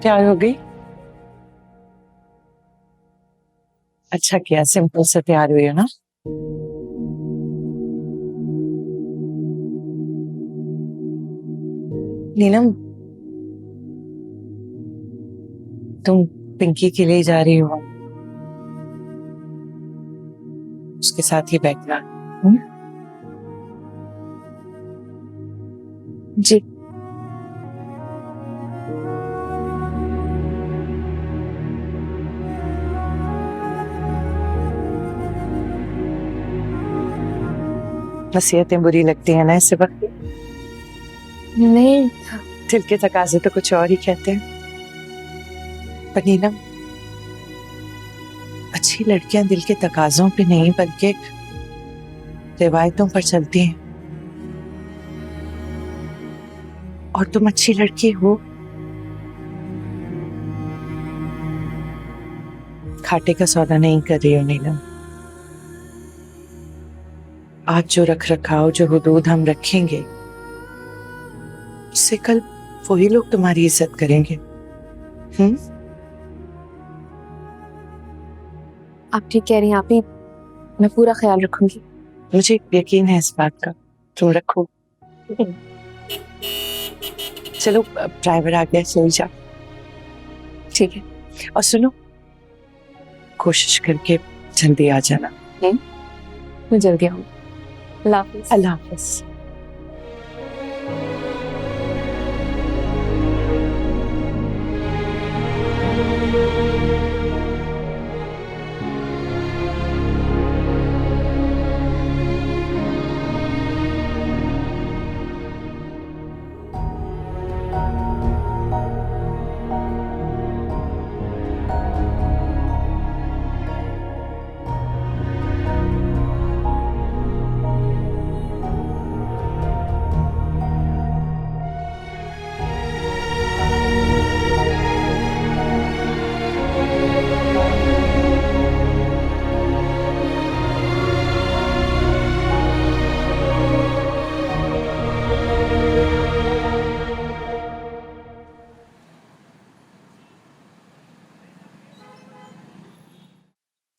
तैयार हो गई? अच्छा किया, सिंपल से तैयार हुई हो ना। नीलम, तुम पिंकी के लिए जा रही हो, उसके साथ ही बैठना। जी। नसीहतें बुरी लगती है ना इस वक्त? नहीं, दिल के तकाजे तो कुछ और ही कहते हैं। पर नीलम, अच्छी लड़कियां दिल के तकाजों पे नहीं बल्कि रिवायतों पर चलती हैं। और तुम अच्छी लड़की हो, खाटे का सौदा नहीं कर रही हो नीलम। आज जो रख रखाव, जो हुदूद हम रखेंगे, उससे कल वही लोग तुम्हारी इज्जत करेंगे। आप ठीक कह रही हैं आपी, मैं पूरा ख्याल रखूंगी। मुझे यकीन है इस बात का, तुम रखो। चलो, ड्राइवर आ गया, सो जा। ठीक है। और सुनो, कोशिश करके जल्दी आ जाना। मैं जल्दी आऊँ। अल्लाह हाफिज। अल्लाह हाफिज।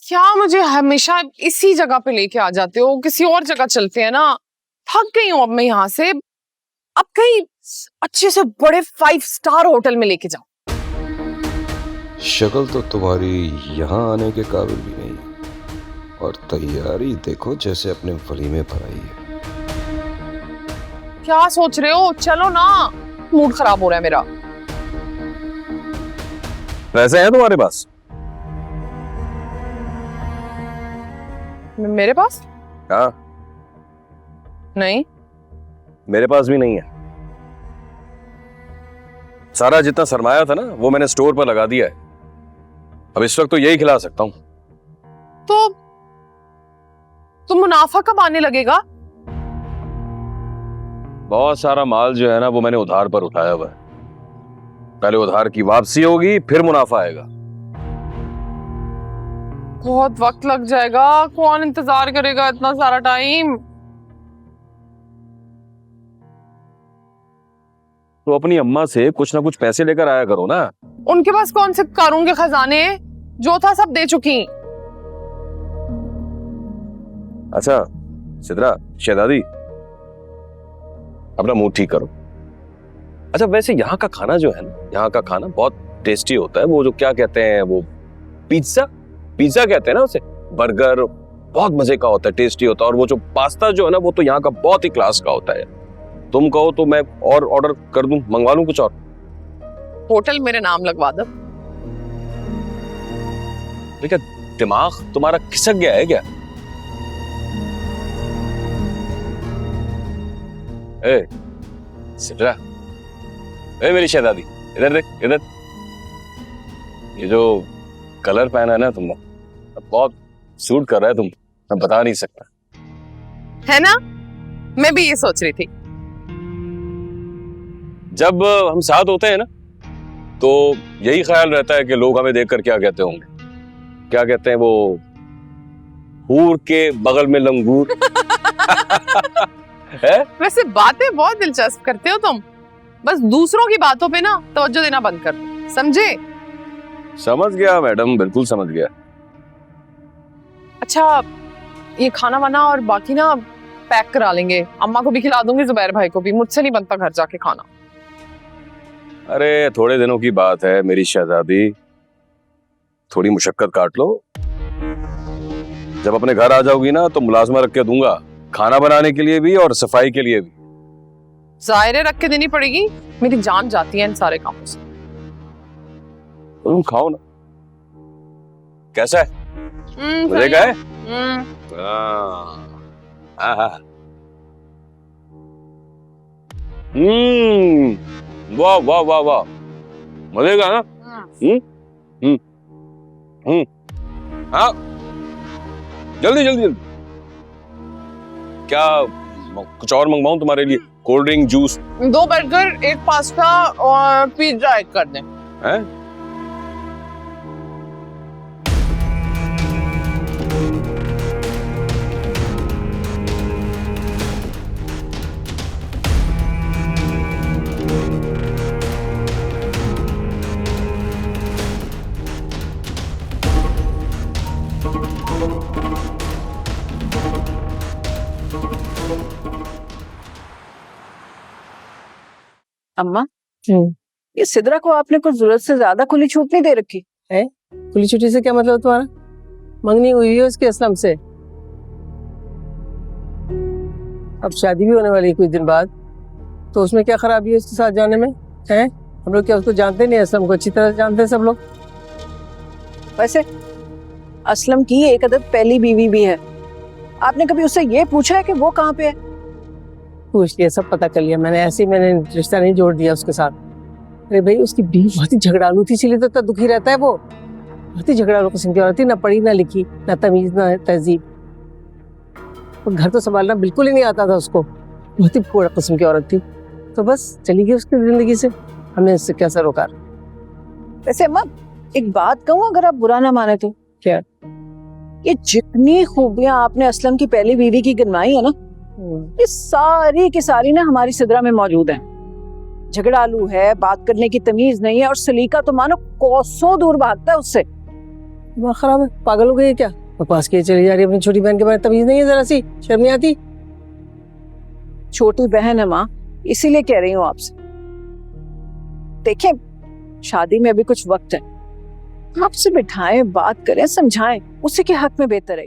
क्या मुझे हमेशा इसी जगह पे लेके आ जाते हो? किसी और जगह चलते हैं ना। थक गई हूँ अब मैं यहाँ से। अब कहीं अच्छे से बड़े 5 स्टार होटल में लेके जाओ। शक्ल तो तुम्हारी यहाँ आने के काबिल भी नहीं, और तैयारी देखो जैसे अपने वलीमे पर आई है। क्या सोच रहे हो? चलो ना, मूड खराब हो रहा है मेरा। पैसे हैं तुम्हारे पास? मेरे पास? हाँ। नहीं। मेरे पास भी नहीं है। सारा जितना सरमाया था ना वो मैंने स्टोर पर लगा दिया है। अब इस वक्त तो यही खिला सकता हूं। तो मुनाफा कब आने लगेगा? बहुत सारा माल जो है ना वो मैंने उधार पर उठाया हुआ है। पहले उधार की वापसी होगी, फिर मुनाफा आएगा। बहुत वक्त लग जाएगा। कौन इंतजार करेगा इतना सारा टाइम? तो अपनी अम्मा से कुछ ना कुछ पैसे लेकर आया करो ना। उनके पास कौन से कारून के खजाने? जो था सब दे चुकी। अच्छा सिद्रा, शहजादी, अपना मूड ठीक करो। अच्छा वैसे यहाँ का खाना जो है ना, यहाँ का खाना बहुत टेस्टी होता है। वो जो क्या कहते हैं, वो पिज्जा कहते हैं ना उसे, बर्गर बहुत मजे का होता है, टेस्टी होता है। और वो जो पास्ता जो है ना वो तो यहाँ का बहुत ही क्लास का होता है। तुम कहो तो मैं और ऑर्डर कर दूं, मंगवा लूं कुछ और। होटल मेरे नाम लगवा दो। क्या दिमाग तुम्हारा खिसक गया है क्या? ए सिद्रा, ए मेरी शहजादी, इधर देख, इधर। ये जो कलर पहना है ना तुमने, बहुत सूट कर रहा है। तुम, मैं बता नहीं सकता। है ना, मैं भी ये सोच रही थी। जब हम साथ होते हैं ना तो यही ख्याल रहता है कि लोग हमें देखकर क्या कहते होंगे। क्या कहते हैं वो, हूर के बगल में लंगूर। है? वैसे बातें बहुत दिलचस्प करते हो तुम। बस दूसरों की बातों पे ना तवज्जो देना बंद कर दो। समझे? समझ गया मैडम, बिल्कुल समझ गया। अच्छा, ये खाना वाना और बाकी ना पैक करा लेंगे, अम्मा को भी खिला दूंगी, जुबैर भाई को भी। मुझसे नहीं बनता घर जाके खाना। अरे थोड़े दिनों की बात है मेरी शहजादी, थोड़ी मुशक्कत काट लो। जब अपने घर आ जाओगी ना तो मुलाजमा रख के दूंगा, खाना बनाने के लिए भी और सफाई के लिए भी। जायरे रख के देनी पड़ेगी, मेरी जान जाती है इन सारे कामों से। तुम खाओ ना, कैसा है? मजे का है? वाह वाह वाह वाह, मजे का ना? हाँ, जल्दी जल्दी जल्दी। क्या कुछ और मंगवाऊं तुम्हारे लिए? Cold drink, juice? 2 burger, 1 pasta और पिज्जा ऐड कर दें। हैं? अम्मा, ये सिद्रा को आपने कुछ जरूरत से ज्यादा खुली छूट नहीं दे रखी है? खुली छुट्टी से क्या मतलब तुम्हारा? मंगनी हुई है उसके असलम से। अब शादी भी होने वाली है कुछ दिन बाद, तो उसमें क्या खराबी है उसके साथ जाने में? है, हम लोग क्या उसको जानते नहीं? असलम को अच्छी तरह जानते हैं सब लोग। वैसे असलम की एक अदद पहली बीवी भी है, आपने कभी उससे ये पूछा है कि वो कहाँ पे है? पूछ लिया, सब पता कर लिया मैंने, ऐसे ही मैंने रिश्ता नहीं जोड़ दिया उसके साथ। अरे भाई, उसकी बीवी बहुत ही झगड़ालू थी, इसीलिए तो इतना दुखी रहता है वो। बहुत ही झगड़ालू किस्म की औरत थी, ना पढ़ी ना लिखी, ना तमीज ना तहजीब। और घर तो संभालना बिल्कुल ही नहीं आता था उसको, बहुत ही बुरा किस्म की औरत थी। तो बस चली गई उसकी जिंदगी से, हमने इससे क्या सरोकार। वैसे अम्मा, एक बात कहूँ अगर आप बुरा ना माने तो? क्या? ये जितनी खूबियां आपने असलम की पहली बीवी की गिनवाई है ना, ये सारी की सारी ना हमारी सिद्रा में मौजूद है। झगड़ालू है, बात करने की तमीज नहीं है, और सलीका तो मानो कोसों दूर भागता है उससे। दिमाग खराब है, पागल हो गई है क्या? बकवास किए चली जा रही है अपनी छोटी बहन के बारे में, तमीज नहीं है जरा सी, शर्म नहीं आती? छोटी बहन है माँ, इसीलिए कह रही हूँ आपसे। देखें, शादी में अभी कुछ वक्त है, आपसे बिठाएं, बात करें, समझाएं, उसी के हक में बेहतर है।